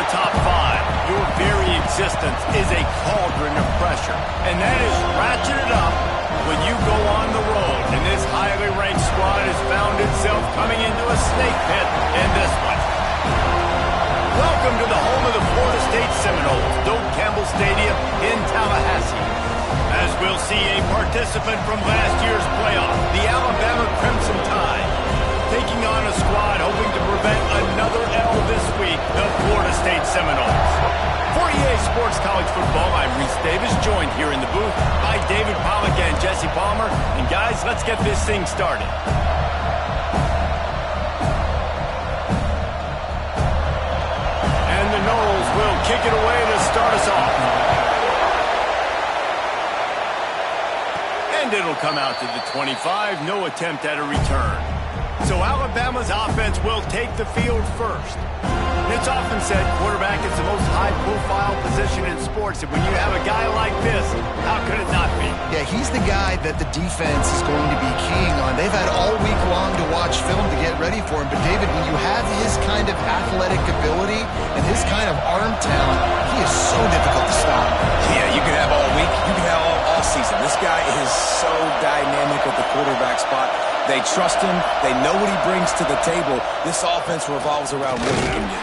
the top five, your very existence is a cauldron of pressure. And that is ratcheted up when you go on the road. And this highly ranked squad has found itself coming into a snake pit in this one. Welcome to the home of the Florida State Seminoles, Doak Campbell Stadium in Tallahassee. As we'll see a participant from last year's playoff, the Alabama Crimson Tide, taking on a squad hoping to prevent another L this week, the Florida State Seminoles. For EA Sports College Football, I'm Reese Davis, joined here in the booth by David Pollack and Jesse Palmer. And guys, let's get this thing started. And the Noles will kick it away to start us off. And it'll come out to the 25, no attempt at a return. So Alabama's offense will take the field first. It's often said quarterback is the most high-profile position in sports, and when you have a guy like this, how could it not be? Yeah, he's the guy that the defense is going to be keying on. They've had all week long to watch film to get ready for him, but David, when you have his kind of athletic ability and his kind of arm talent, he is so difficult to stop. Yeah, you can have all week, you can have all season. This guy is so dynamic at the quarterback spot. They trust him. They know what he brings to the table. This offense revolves around what he can do.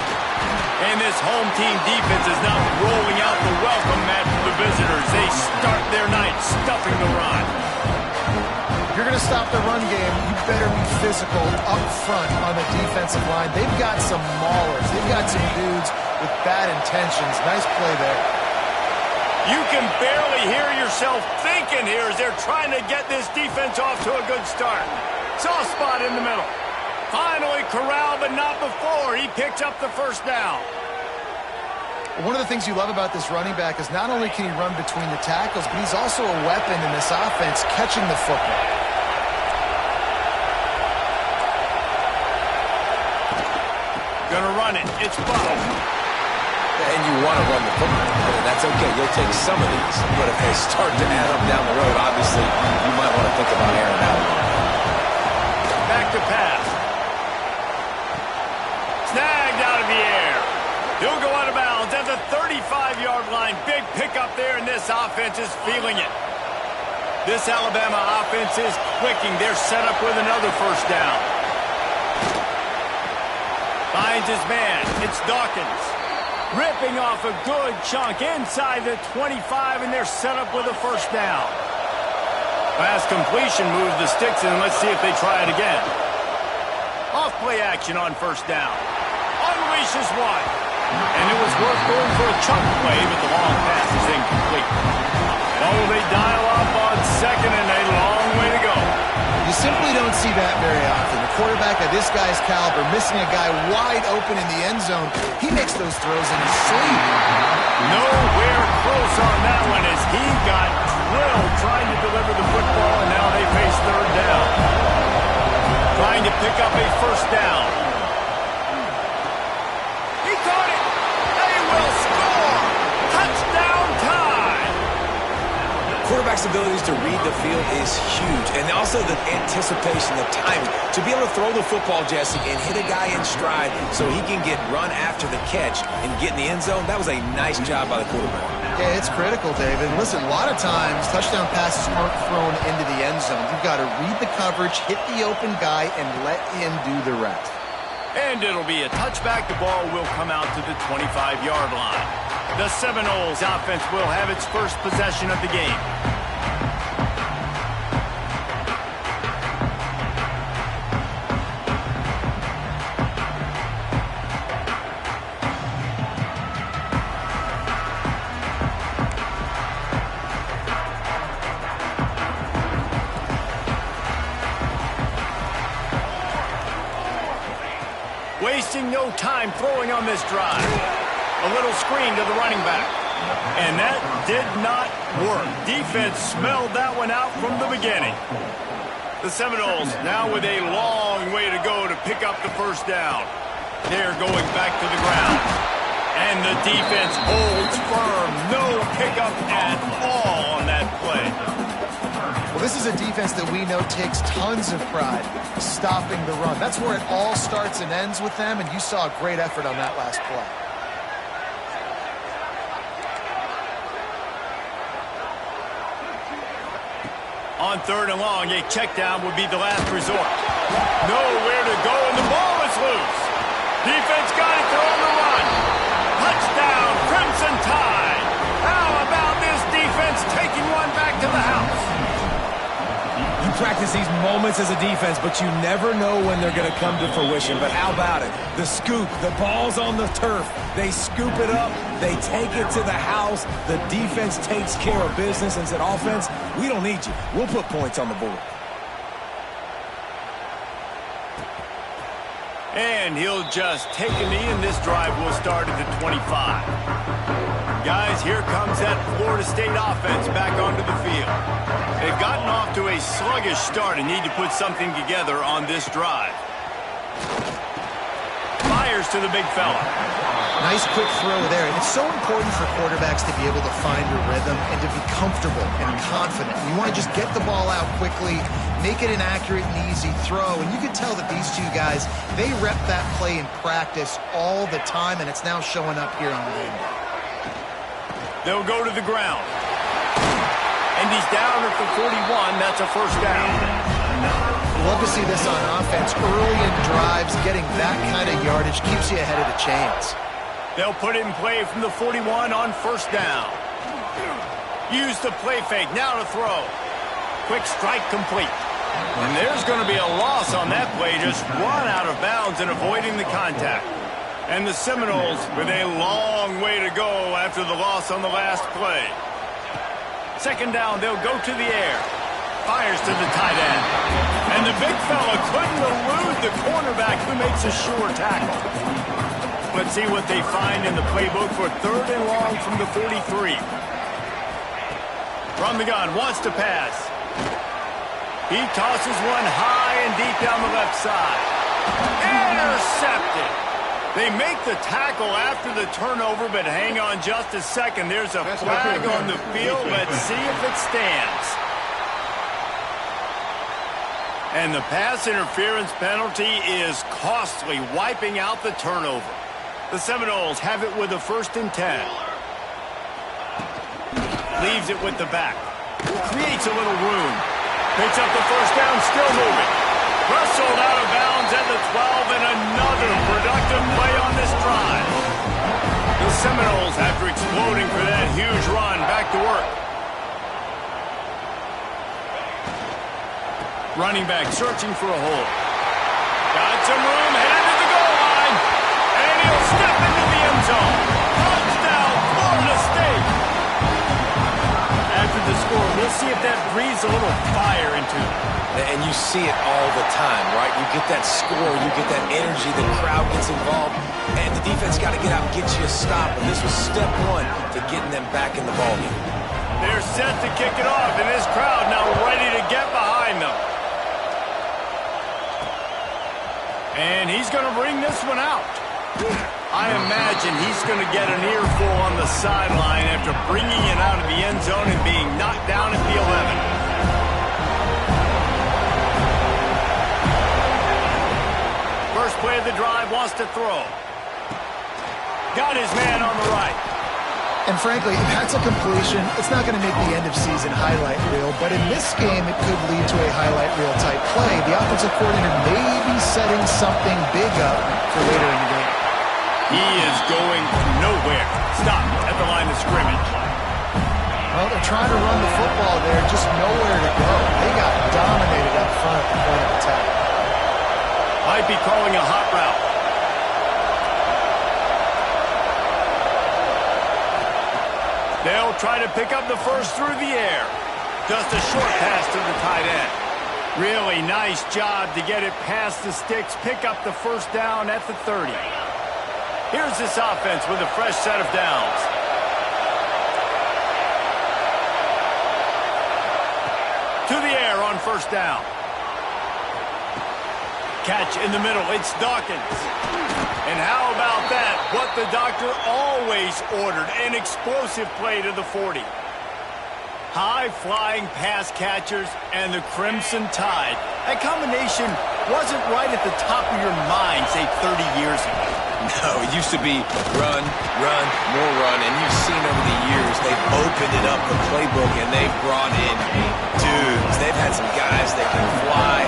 And this home team defense is now rolling out the welcome mat for the visitors. They start their night stuffing the run. If you're going to stop the run game, you better be physical up front on the defensive line. They've got some maulers. They've got some dudes with bad intentions. Nice play there. You can barely hear yourself thinking here as they're trying to get this defense off to a good start. Soft spot in the middle. Finally corralled, but not before. He picks up the first down. One of the things you love about this running back is not only can he run between the tackles, but he's also a weapon in this offense catching the football. Gonna run it. It's Bob. And you want to run the football. That's okay. You'll take some of these. But if they start to add up down the road, obviously, you might want to think about airing that one. Back to pass. Snagged out of the air. He'll go out of bounds at the 35-yard line. Big pickup there, and this offense is feeling it. This Alabama offense is clicking. They're set up with another first down. Finds his man. It's Dawkins. Ripping off a good chunk inside the 25, and they're set up with a first down. Pass completion moves the sticks in. Let's see if they try it again. Off play action on first down. Unleashes one. And it was worth going for a chunk play, but the long pass is incomplete. Oh, they dial up on second and a long way to go. You simply don't see that very often. The quarterback of this guy's caliber missing a guy wide open in the end zone. He makes those throws in his sleep. Nowhere close on that one as he got drilled trying to deliver the football, and now they face third down. Trying to pick up a first down. He caught it. They will score. Touchdown time. Quarterback's abilities to read the field is huge. And also the anticipation, the timing. To be able to throw the football, Jesse, and hit a guy in stride so he can get run after the catch and get in the end zone, that was a nice job by the quarterback. Yeah, it's critical, David. Listen, a lot of times touchdown passes aren't thrown into the end zone. You've got to read the coverage, hit the open guy, and let him do the rest. And it'll be a touchback. The ball will come out to the 25-yard line. The Seminoles offense will have its first possession of the game. Wasting no time throwing on this drive. A little screen to the running back. And that did not work. Defense smelled that one out from the beginning. The Seminoles now with a long way to go to pick up the first down. They're going back to the ground. And the defense holds firm. No pickup at all on that play. Well, this is a defense that we know takes tons of pride stopping the run. That's where it all starts and ends with them, and you saw a great effort on that last play. On 3rd and long, a check down would be the last resort. Nowhere to go, and the ball is loose. Defense got it, they're on the run. Touchdown, Crimson Tide. How about this defense taking one back to the house? You practice these moments as a defense, but you never know when they're going to come to fruition. But how about it? The scoop, the ball's on the turf. They scoop it up. They take it to the house. The defense takes care of business and said, offense, we don't need you. We'll put points on the board. And he'll just take a knee, and this drive will start at the 25. Guys, here comes that Florida State offense back onto the field. They've gotten off to a sluggish start and need to put something together on this drive. Fires to the big fella. Nice quick throw there. It's so important for quarterbacks to be able to find your rhythm and to be comfortable and confident. You want to just get the ball out quickly, make it an accurate and easy throw. And you can tell that these two guys, they rep that play in practice all the time, and it's now showing up here on the game. They'll go to the ground. And he's down at the 41. That's a first down. Love to see this on offense. Early in drives, getting that kind of yardage keeps you ahead of the chains. They'll put it in play from the 41 on first down. Use the play fake. Now to throw. Quick strike complete. And there's going to be a loss on that play. Just run out of bounds and avoiding the contact. And the Seminoles with a long way to go after the loss on the last play. Second down, they'll go to the air. Fires to the tight end. And the big fella couldn't elude the cornerback who makes a sure tackle. Let's see what they find in the playbook for 3rd and long from the 43. From the gun, wants to pass. He tosses one high and deep down the left side. Intercepted. They make the tackle after the turnover, but hang on just a second. There's a flag on the field. Let's see if it stands. And the pass interference penalty is costly, wiping out the turnover. The Seminoles have it with a 1st and 10. Leaves it with the back. Creates a little room. Picks up the first down, still moving. Wrestled out of bounds at the 12, and another productive play on this drive. The Seminoles, after exploding for that huge run, back to work. Running back searching for a hole. Got some room, headed to the goal line. And he'll step into the end zone. Touchdown, Florida State. After the score, we'll see if that breathes a little fire into it. And you see it all the time, right? You get that score, you get that energy, the crowd gets involved, and the defense got to get out and get you a stop. And this was step one to getting them back in the ballgame. They're set to kick it off, and this crowd now ready to get behind them. And he's going to bring this one out. I imagine he's going to get an earful on the sideline after bringing it out of the end zone and being knocked down at the 11. First play of the drive, wants to throw. Got his man on the right. And frankly, if that's a completion, it's not going to make the end-of-season highlight reel, but in this game, it could lead to a highlight reel type play. The offensive coordinator may be setting something big up for later in the game. He is going nowhere. Stop at the line of scrimmage. Well, they're trying to run the football there, just nowhere to go. They got dominated up front at the point of attack. Might be calling a hot route. They'll try to pick up the first through the air. Just a short pass to the tight end. Really nice job to get it past the sticks, pick up the first down at the 30. Here's this offense with a fresh set of downs. To the air on first down. Catch in the middle, it's Dawkins. And how about that? What the doctor always ordered, an explosive play to the 40. High-flying pass catchers and the Crimson Tide. That combination wasn't right at the top of your mind, say, 30 years ago. No, it used to be run, run, more run, and you've seen over the years they've opened it up, the playbook, and they've brought in dudes. They've had some guys that can fly,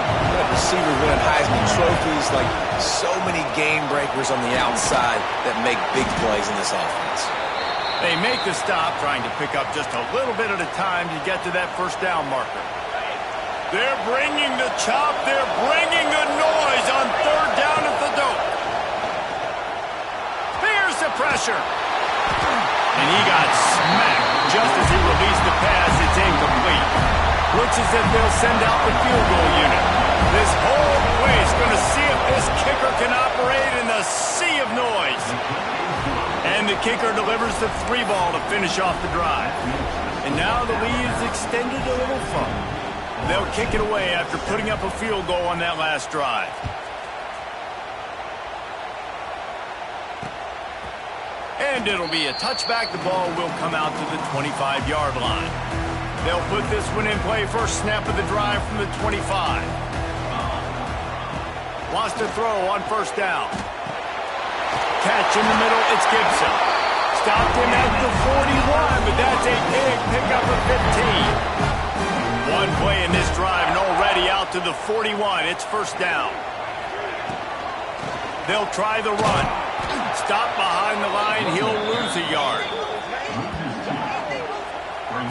receivers winning Heisman trophies, like so many game breakers on the outside that make big plays in this offense. They make the stop, trying to pick up just a little bit at a time to get to that first down marker. They're bringing the chop. They're bringing the noise on third down at the dope. Here's the pressure. And he got smacked just as he released the pass. It's incomplete. Looks as if they'll send out the field goal unit. This whole place is going to see if this kicker can operate in the sea of noise. And the kicker delivers the 3-ball to finish off the drive. And now the lead is extended a little further. They'll kick it away after putting up a field goal on that last drive. And it'll be a touchback. The ball will come out to the 25-yard line. They'll put this one in play first snap of the drive from the 25. Wants to throw on first down. Catch in the middle, it's Gibson. Stopped him at the 41, but that's a big pickup of 15. One play in this drive and already out to the 41. It's first down. They'll try the run. Stop behind the line. He'll lose a yard.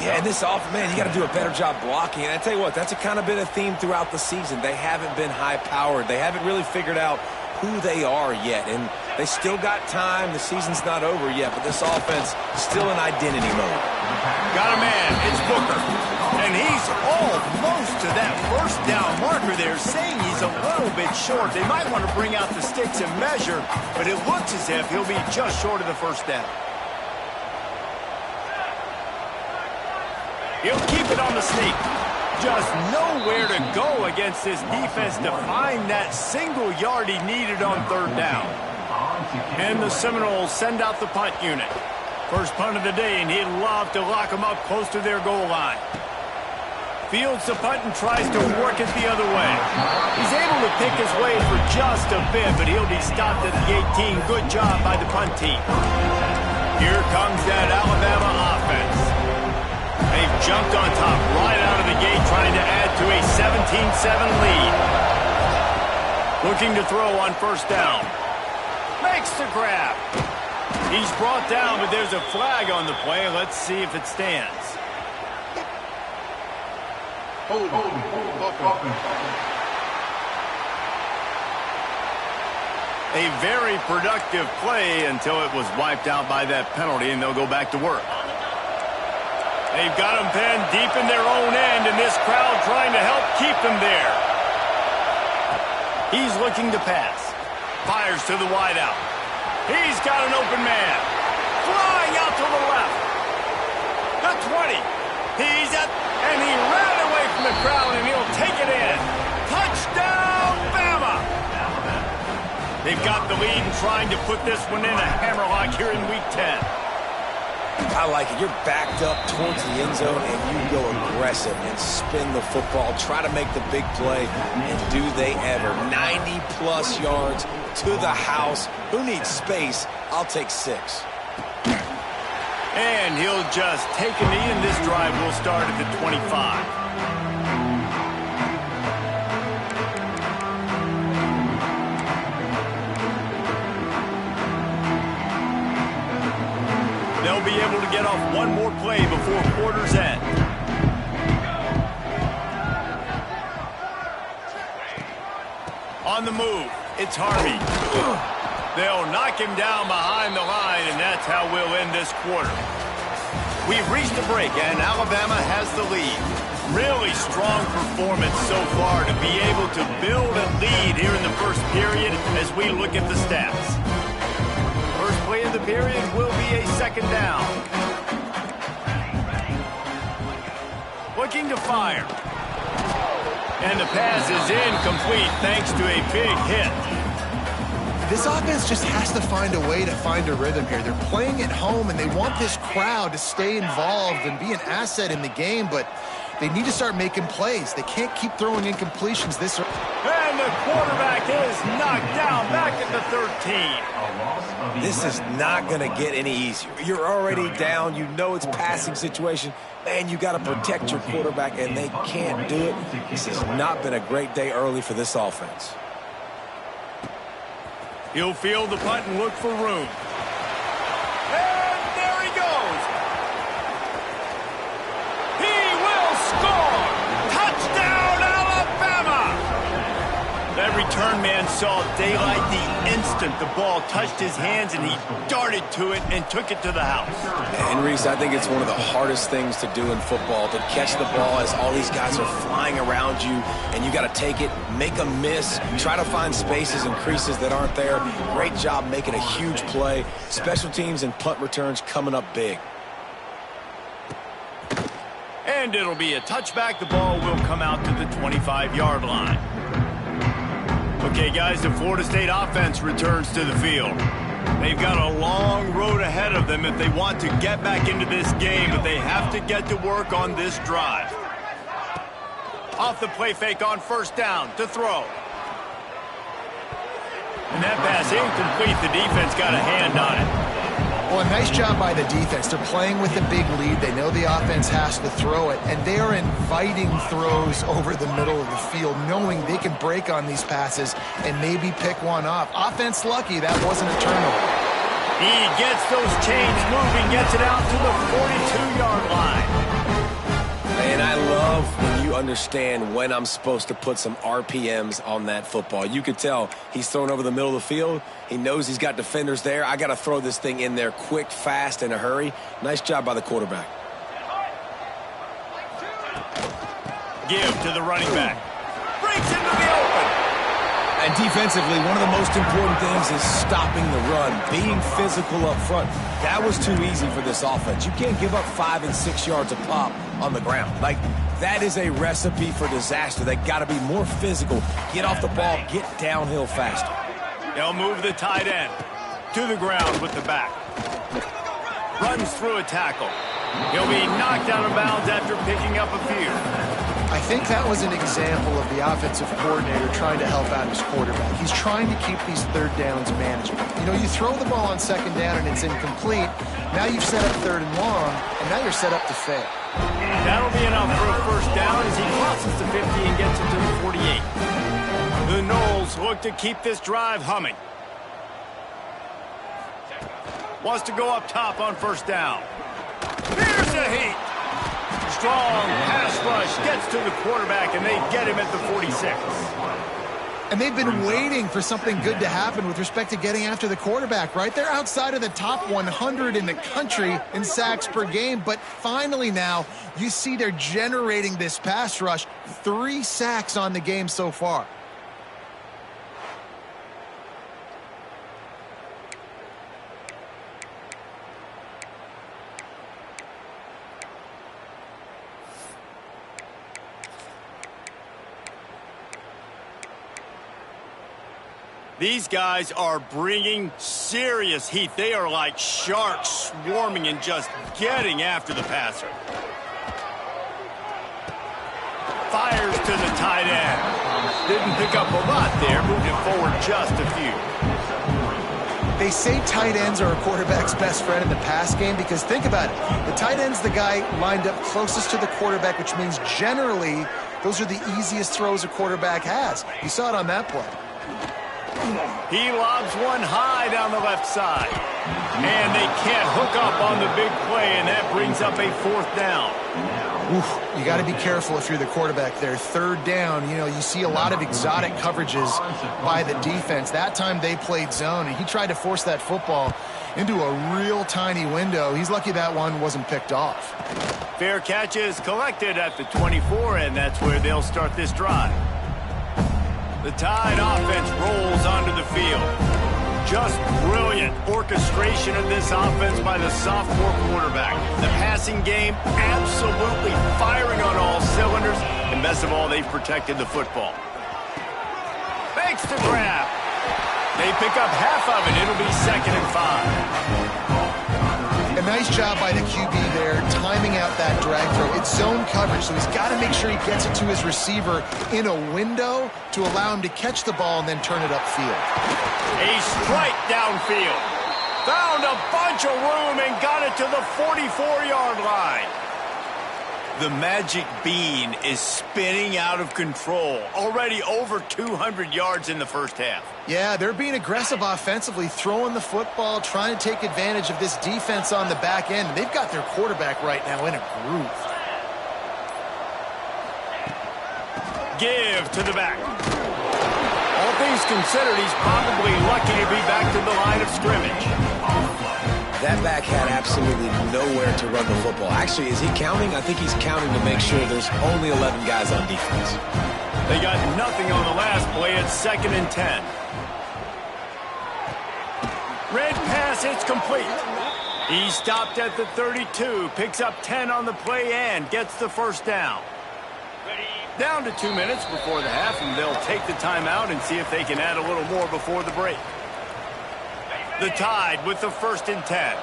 Yeah, and this off, man, you got to do a better job blocking. And I tell you what, that's a kind of been a theme throughout the season. They haven't been high-powered. They haven't really figured out who they are yet. And they still got time. The season's not over yet, but this offense still in identity mode. Got a man. It's Booker. And he's almost to that first down marker there, saying he's a little bit short. They might want to bring out the sticks and measure, but it looks as if he'll be just short of the first down. He'll keep it on the sneak. Just nowhere to go against this defense to find that single yard he needed on third down. And the Seminoles send out the punt unit. First punt of the day, and he'd love to lock them up close to their goal line. Fields the punt and tries to work it the other way. He's able to pick his way for just a bit, but he'll be stopped at the 18. Good job by the punt team. Here comes that Alabama offense. They've jumped on top right out of the gate, trying to add to a 17-7 lead. Looking to throw on first down. Makes the grab. He's brought down, but there's a flag on the play. Let's see if it stands. A very productive play until it was wiped out by that penalty, and they'll go back to work. They've got them pinned deep in their own end, and this crowd trying to help keep them there. He's looking to pass. Fires to the wideout. He's got an open man. Flying out to the left. The 20. He's at, and he ran away from the crowd, and he'll take it in. Touchdown, Bama! They've got the lead and trying to put this one in a hammerlock here in Week 10. I like it. You're backed up towards the end zone, and you go aggressive and spin the football, try to make the big play, and do they ever. 90-plus yards to the house. Who needs space? I'll take 6. And he'll just take a knee, and this drive will start at the 25. They'll be able to get off one more play before quarter's end. On the move, it's Harvey. They'll knock him down behind the line, and that's how we'll end this quarter. We've reached a break, and Alabama has the lead. Really strong performance so far to be able to build a lead here in the first period as we look at the stats. First play of the period will be a second down. Looking to fire. And the pass is incomplete thanks to a big hit. This offense just has to find a way to find a rhythm here. They're playing at home, and they want this crowd to stay involved and be an asset in the game, but they need to start making plays. They can't keep throwing incompletions this early. And And the quarterback is knocked down back at the 13. This is not going to get any easier. You're already down. You know it's passing situation. Man, you got to protect your quarterback, and they can't do it. This has not been a great day early for this offense. He'll field the punt and look for room. And there he goes. He will score. Touchdown, Alabama. That return man saw daylight the instant the ball touched his hands, and he darted to it and took it to the house. And, Reese, I think it's one of the hardest things to do in football, to catch the ball as all these guys are flying around you, and you got to take it, make a miss, try to find spaces and creases that aren't there. Great job making a huge play. Special teams and punt returns coming up big. And it'll be a touchback. The ball will come out to the 25-yard line. Okay, guys, the Florida State offense returns to the field. They've got a long road ahead of them if they want to get back into this game, but they have to get to work on this drive. Off the play fake on first down to throw. And that pass incomplete. The defense got a hand on it. Well, a nice job by the defense. They're playing with a big lead. They know the offense has to throw it, and they are inviting throws over the middle of the field, knowing they can break on these passes and maybe pick one off. Offense lucky that wasn't a turnover. He gets those chains moving, gets it out to the 42-yard line. And I love when you understand when I'm supposed to put some RPMs on that football. You could tell he's thrown over the middle of the field. He knows he's got defenders there. I got to throw this thing in there quick, fast, in a hurry. Nice job by the quarterback. Give to the running back. Breaks into the open. And defensively, one of the most important things is stopping the run, being physical up front. That was too easy for this offense. You can't give up 5 and 6 yards a pop on the ground. Like, that is a recipe for disaster. They got to be more physical, get off the ball, get downhill faster. They'll move the tight end to the ground with the back. Runs through a tackle. He'll be knocked out of bounds after picking up a few. I think that was an example of the offensive coordinator trying to help out his quarterback. He's trying to keep these third downs manageable. You know, you throw the ball on second down and it's incomplete. Now you've set up third and long, and now you're set up to fail. That'll be enough for a first down as he crosses the 50 and gets it to the 48. The Noles look to keep this drive humming. Wants to go up top on first down. Here's the heat. Strong pass rush gets to the quarterback, and they get him at the 46. And they've been waiting for something good to happen with respect to getting after the quarterback, right? They're outside of the top 100 in the country in sacks per game, but finally now you see they're generating this pass rush. 3 sacks on the game so far. These guys are bringing serious heat. They are like sharks swarming and just getting after the passer. Fires to the tight end. Didn't pick up a lot there, moved it forward just a few. They say tight ends are a quarterback's best friend in the pass game because think about it. The tight end's the guy lined up closest to the quarterback, which means generally those are the easiest throws a quarterback has. You saw it on that play. He lobs one high down the left side. And they can't hook up on the big play, and that brings up a fourth down. Oof, you got to be careful if you're the quarterback there. Third down, you know, you see a lot of exotic coverages by the defense. That time they played zone, and he tried to force that football into a real tiny window. He's lucky that one wasn't picked off. Fair catch is collected at the 24, and that's where they'll start this drive. The Tide offense rolls onto the field. Just brilliant orchestration of this offense by the sophomore quarterback. The passing game absolutely firing on all cylinders, and best of all, they've protected the football. Makes the grab. They pick up half of it. It'll be 2nd and 5. A nice job by the QB there, timing out that drag throw. It's zone coverage, so he's got to make sure he gets it to his receiver in a window to allow him to catch the ball and then turn it upfield. A strike downfield. Found a bunch of room and got it to the 44-yard line. The magic bean is spinning out of control. Already over 200 yards in the first half. Yeah, they're being aggressive offensively, throwing the football, trying to take advantage of this defense on the back end. They've got their quarterback right now in a groove. Give to the back. All things considered, he's probably lucky to be back to the line of scrimmage. That back had absolutely nowhere to run the football. Actually, is he counting? I think he's counting to make sure there's only 11 guys on defense. They got nothing on the last play. It's 2nd and 10. Red pass, it's complete. He stopped at the 32, picks up 10 on the play and gets the first down. Down to 2 minutes before the half, and they'll take the timeout and see if they can add a little more before the break. The Tide with the 1st and 10.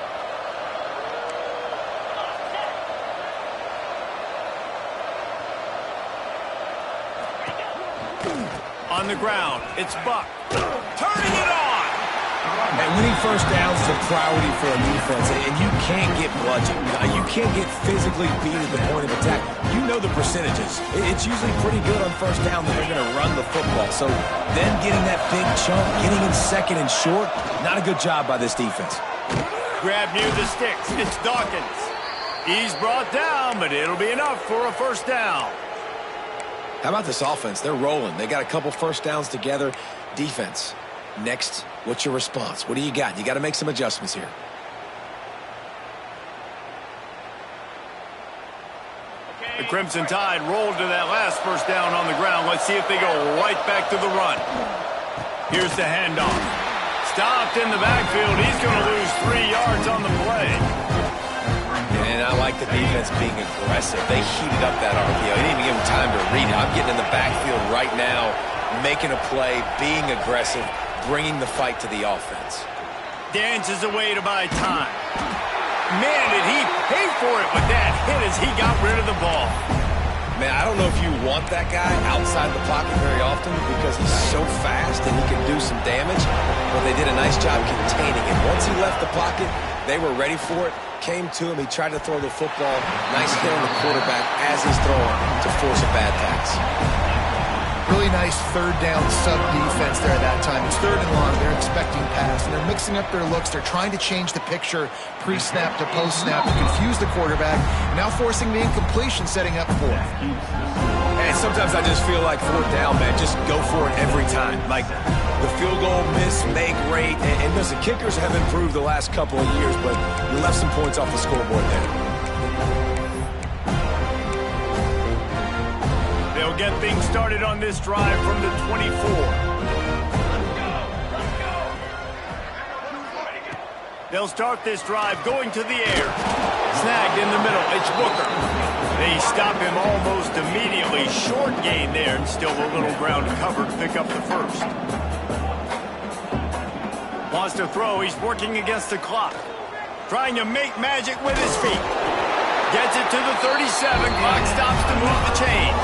On the ground, it's Buck. Turning it on! And winning first downs is a priority for a defense, and you can't get bludgeoned. You can't get physically beat at the point of attack. You know the percentages. It's usually pretty good on first down that they're going to run the football. So then getting that big chunk, getting in 2nd and short, not a good job by this defense. Grab near the sticks. It's Dawkins. He's brought down, but it'll be enough for a first down. How about this offense? They're rolling. They got a couple first downs together. Defense. Next, what's your response? What do you got? You got to make some adjustments here. The Crimson Tide rolled to that last first down on the ground. Let's see if they go right back to the run. Here's the handoff. Stopped in the backfield. He's going to lose 3 yards on the play. And I like the defense being aggressive. They heated up that RPO. They didn't even give him time to read it. I'm getting in the backfield right now, making a play, being aggressive, bringing the fight to the offense. Dances away to buy time. Man, did he pay for it with that hit as he got rid of the ball. Man, I don't know if you want that guy outside the pocket very often because he's so fast and he can do some damage, but they did a nice job containing him. Once he left the pocket, they were ready for it, came to him, he tried to throw the football. Nice hit on the quarterback as he's throwing to force a bad pass. Really nice 3rd down sub-defense there at that time. It's 3rd and long. They're expecting pass, and they're mixing up their looks. They're trying to change the picture pre-snap to post-snap to confuse the quarterback, now forcing the incompletion, setting up 4th. And sometimes I just feel like 4th down, man. Just go for it every time. Like the field goal miss, make rate. And listen, kickers have improved the last couple of years, but you left some points off the scoreboard there. They'll get things started on this drive from the 24. They'll start this drive going to the air. Snagged in the middle. It's Booker. They stop him almost immediately. Short gain there, and still a little ground to cover to pick up the first. Wants to throw. He's working against the clock. Trying to make magic with his feet. Gets it to the 37. Clock stops to move the chains.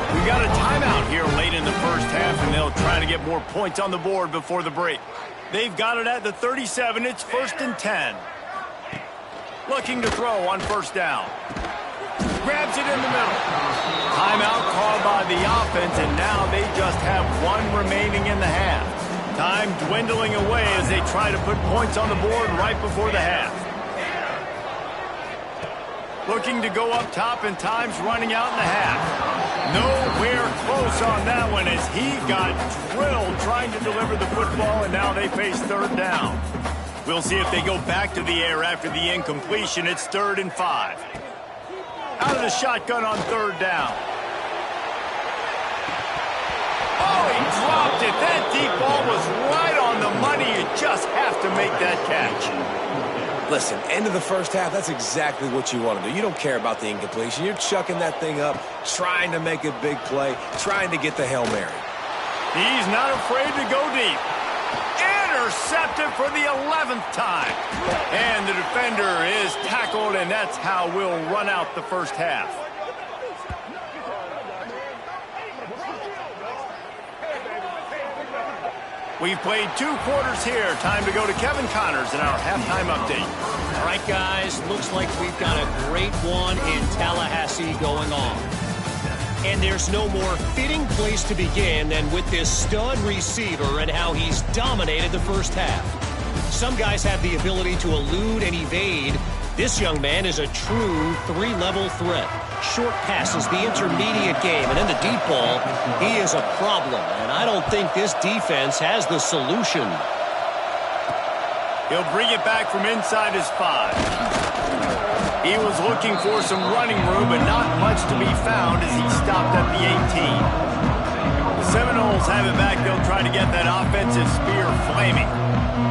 We got a timeout here late in the first half, and they'll try to get more points on the board before the break. They've got it at the 37. It's 1st and 10. Looking to throw on first down. Grabs it in the middle. Timeout called by the offense, and now they just have 1 remaining in the half. Time dwindling away as they try to put points on the board right before the half. Looking to go up top, and time's running out in the half. Nowhere close on that one as he got drilled trying to deliver the football, and now they face 3rd down. We'll see if they go back to the air after the incompletion. It's 3rd and 5. Out of the shotgun on 3rd down. Oh, he dropped it. That deep ball was right on the money. You just have to make that catch. Listen, end of the first half, that's exactly what you want to do. You don't care about the incompletion. You're chucking that thing up, trying to make a big play, trying to get the Hail Mary. He's not afraid to go deep. Intercepted for the 11th time. And the defender is tackled, and that's how we'll run out the first half. We've played 2 quarters here. Time to go to Kevin Connors in our halftime update. All right, guys, looks like we've got a great one in Tallahassee going on. And there's no more fitting place to begin than with this stud receiver and how he's dominated the first half. Some guys have the ability to elude and evade. This young man is a true 3-level threat. Short passes, the intermediate game, and then the deep ball. He is a problem, and I don't think this defense has the solution. He'll bring it back from inside his 5. He was looking for some running room, but not much to be found as he stopped at the 18. The Seminoles have it back. They'll try to get that offensive spear flaming.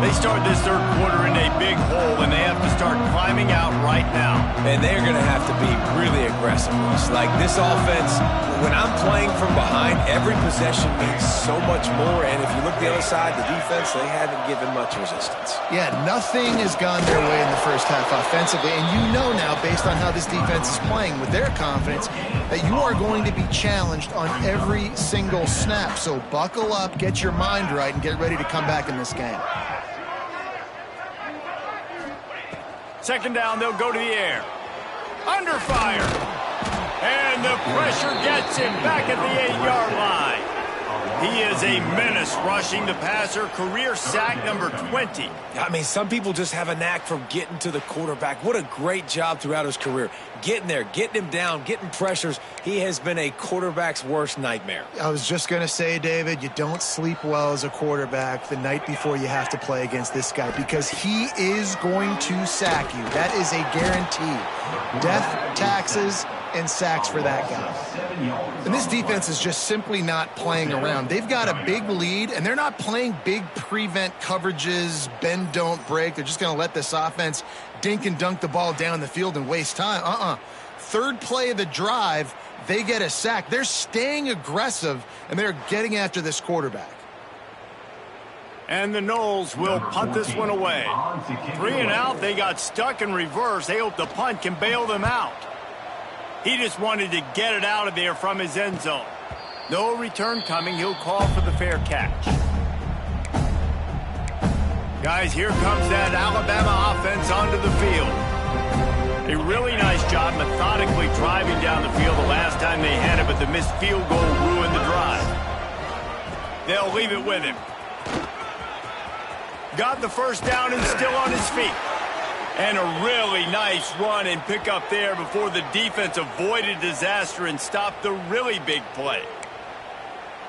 They start this third quarter in a big hole, and they have to start climbing out right now. And they're going to have to be really aggressive. It's like this offense, when I'm playing from behind, every possession means so much more. And if you look the other side, the defense, they haven't given much resistance. Yeah, nothing has gone their way in the first half offensively. And you know now, based on how this defense is playing with their confidence, that you are going to be challenged on every single snap. So buckle up, get your mind right, and get ready to come back in this game. Second down, they'll go to the air. Under fire. And the pressure gets him back at the 8-yard line. He is a menace rushing the passer. Career sack number 20. I mean, some people just have a knack for getting to the quarterback. What a great job throughout his career. Getting there, getting him down, getting pressures. He has been a quarterback's worst nightmare. I was just going to say, David, you don't sleep well as a quarterback the night before you have to play against this guy because he is going to sack you. That is a guarantee. Death, taxes, and sacks for that guy. And this defense is just simply not playing around. They've got a big lead, and they're not playing big prevent coverages, bend, don't break. They're just going to let this offense dink and dunk the ball down the field and waste time. Third play of the drive, they get a sack. They're staying aggressive, and they're getting after this quarterback. And the Noles will punt this one away. 3 and out, they got stuck in reverse. They hope the punt can bail them out. He just wanted to get it out of there from his end zone. No return coming. He'll call for the fair catch. Guys, here comes that Alabama offense onto the field. A really nice job methodically driving down the field the last time they had it, but the missed field goal ruined the drive. They'll leave it with him. Got the first down and still on his feet. And a really nice run and pick up there before the defense avoided disaster and stopped the really big play.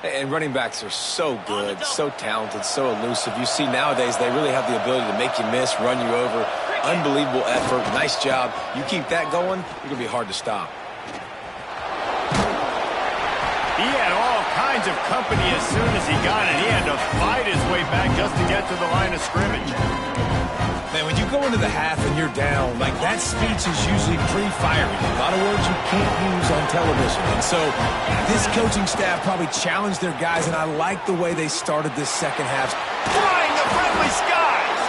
And running backs are so good, so talented, so elusive. You see nowadays they really have the ability to make you miss, run you over. Unbelievable effort. Nice job. You keep that going, you're going to be hard to stop. He had all kinds of company as soon as he got it. He had to fight his way back just to get to the line of scrimmage. Man, when you go into the half and you're down, like that speech is usually pretty fiery. A lot of words you can't use on television. And so this coaching staff probably challenged their guys, and I like the way they started this second half. Flying the friendly skies!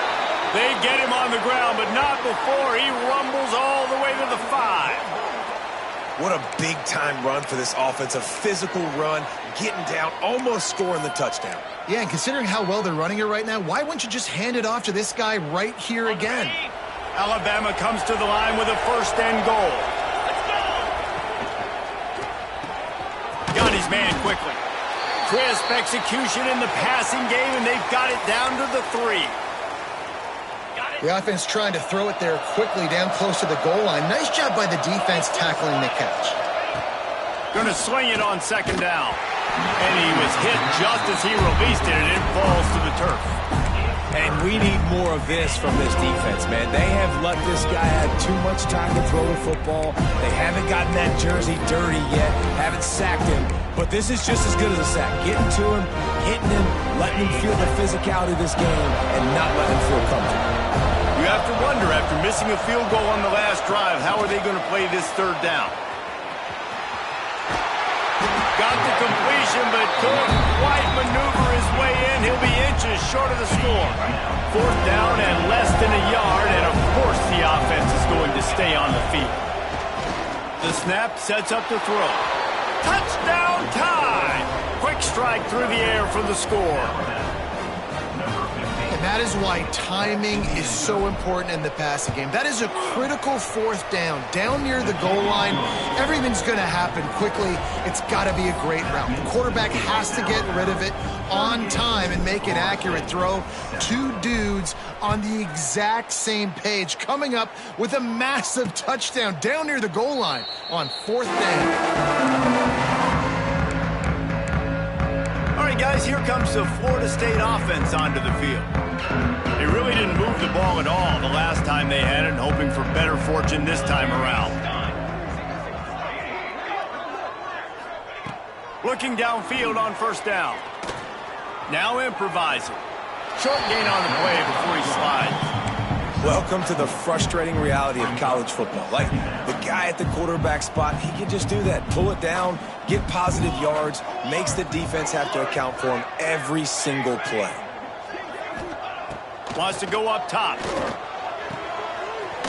They get him on the ground, but not before he rumbles all the way to the 5. What a big-time run for this offense. A physical run, getting down, almost scoring the touchdown. Yeah, and considering how well they're running it right now, why wouldn't you just hand it off to this guy right here again? Alabama comes to the line with a first and goal. Got his man quickly. Crisp execution in the passing game, and they've got it down to the 3. The offense trying to throw it there quickly down close to the goal line. Nice job by the defense tackling the catch. Going to sling it on second down. And he was hit just as he released it, and it falls to the turf. And we need more of this from this defense, man. They have let this guy have too much time to throw the football. They haven't gotten that jersey dirty yet, haven't sacked him. But this is just as good as a sack. Getting to him, hitting him, letting him feel the physicality of this game, and not letting him feel comfortable. You have to wonder, after missing a field goal on the last drive, how are they going to play this third down? Got the completion, but couldn't quite maneuver his way in. He'll be inches short of the score. Fourth down and less than a yard, and of course the stay on the field. The snap sets up the throw. Touchdown time! Quick strike through the air for the score. And that is why timing is so important in the passing game. That is a critical fourth down. Down near the goal line, everything's going to happen quickly. It's got to be a great route. The quarterback has to get rid of it on time and make an accurate throw. Two dudes on the exact same page coming up with a massive touchdown down near the goal line on fourth down. All right, guys, here comes the Florida State offense onto the field. They really didn't move the ball at all the last time they had it, hoping for better fortune this time around. Looking downfield on first down. Now improvising. Short gain on the play before he slides. Welcome to the frustrating reality of college football. Like, the guy at the quarterback spot, he can just do that. Pull it down, get positive yards, makes the defense have to account for him every single play. Wants to go up top.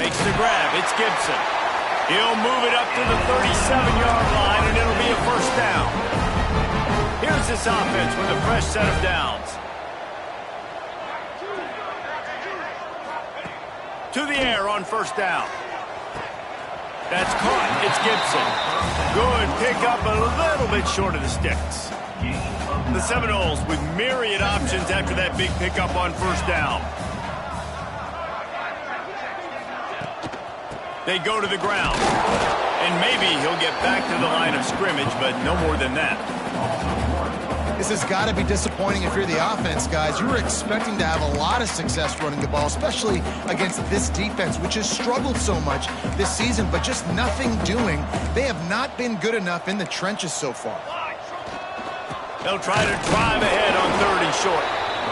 Makes the grab. It's Gibson. He'll move it up to the 37-yard line, and it'll be a first down. Here's this offense with a fresh set of downs. To the air on first down. That's caught. It's Gibson. Good pickup, a little bit short of the sticks. The Seminoles with myriad options after that big pickup on first down. They go to the ground. And maybe he'll get back to the line of scrimmage, but no more than that. This has got to be disappointing if you're the offense, guys. You were expecting to have a lot of success running the ball, especially against this defense, which has struggled so much this season, but just nothing doing. They have not been good enough in the trenches so far. They'll try to drive ahead on third and short.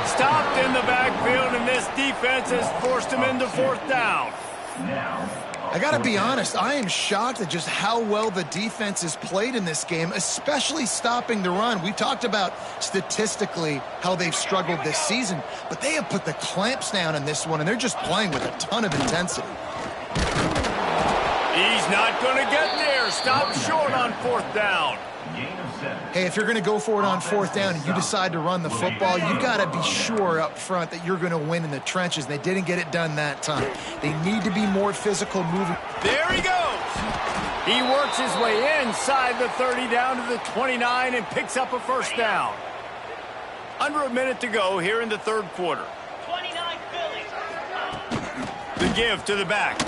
Stopped in the backfield, and this defense has forced him into fourth down. I got to be honest, I am shocked at just how well the defense has played in this game, especially stopping the run. We talked about statistically how they've struggled this season, but they have put the clamps down in this one, and they're just playing with a ton of intensity. He's not going to get there. Stop short on fourth down. Hey, if you're going to go for it on fourth down and you decide to run the football, you've got to be sure up front that you're going to win in the trenches. They didn't get it done that time. They need to be more physical moving. There he goes. He works his way inside the 30 down to the 29 and picks up a first down. Under a minute to go here in the third quarter. 29 Phillies. The give to the back.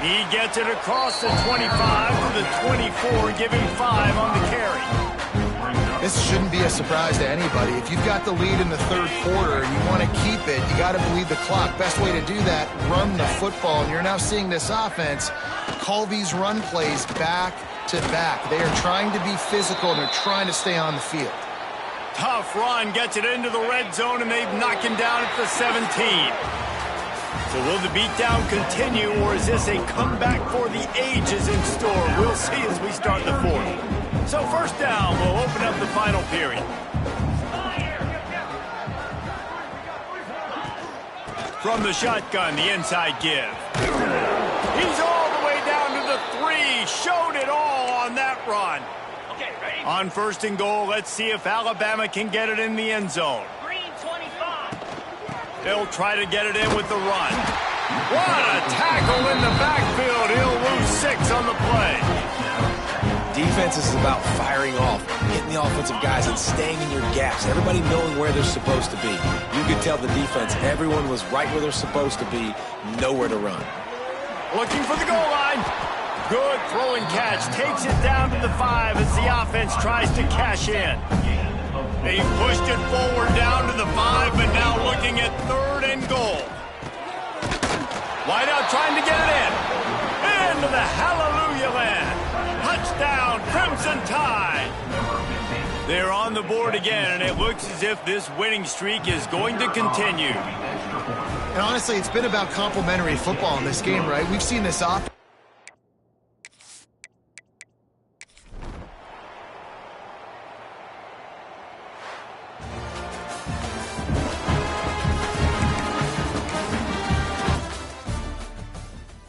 He gets it across the 25 to the 24, giving 5 on the carry. This shouldn't be a surprise to anybody. If you've got the lead in the third quarter and you want to keep it, you got to bleed the clock. Best way to do that, run the football. And you're now seeing this offense call these run plays back to back. They are trying to be physical, and they're trying to stay on the field. Tough run, gets it into the red zone, and they've knocked him down at the 17. So will the beatdown continue, or is this a comeback for the ages in store? We'll see as we start the fourth. So first down, we'll open up the final period. From the shotgun, the inside give. He's all the way down to the 3. Showed it all on that run. Okay, ready? On first and goal, let's see if Alabama can get it in the end zone. Green 25. They'll try to get it in with the run. What a tackle in the backfield. He'll lose 6 on the play. Defense is about firing off, hitting the offensive guys, and staying in your gaps. Everybody knowing where they're supposed to be. You could tell the defense, everyone was right where they're supposed to be, nowhere to run. Looking for the goal line. Good throw and catch. Takes it down to the 5 as the offense tries to cash in. They've pushed it forward down to the 5, but now looking at third and goal. Wideout trying to get it in. Into the hallelujah land. Touchdown, Crimson Tide. They're on the board again, and it looks as if this winning streak is going to continue. And honestly, it's been about complementary football in this game, right? We've seen this offense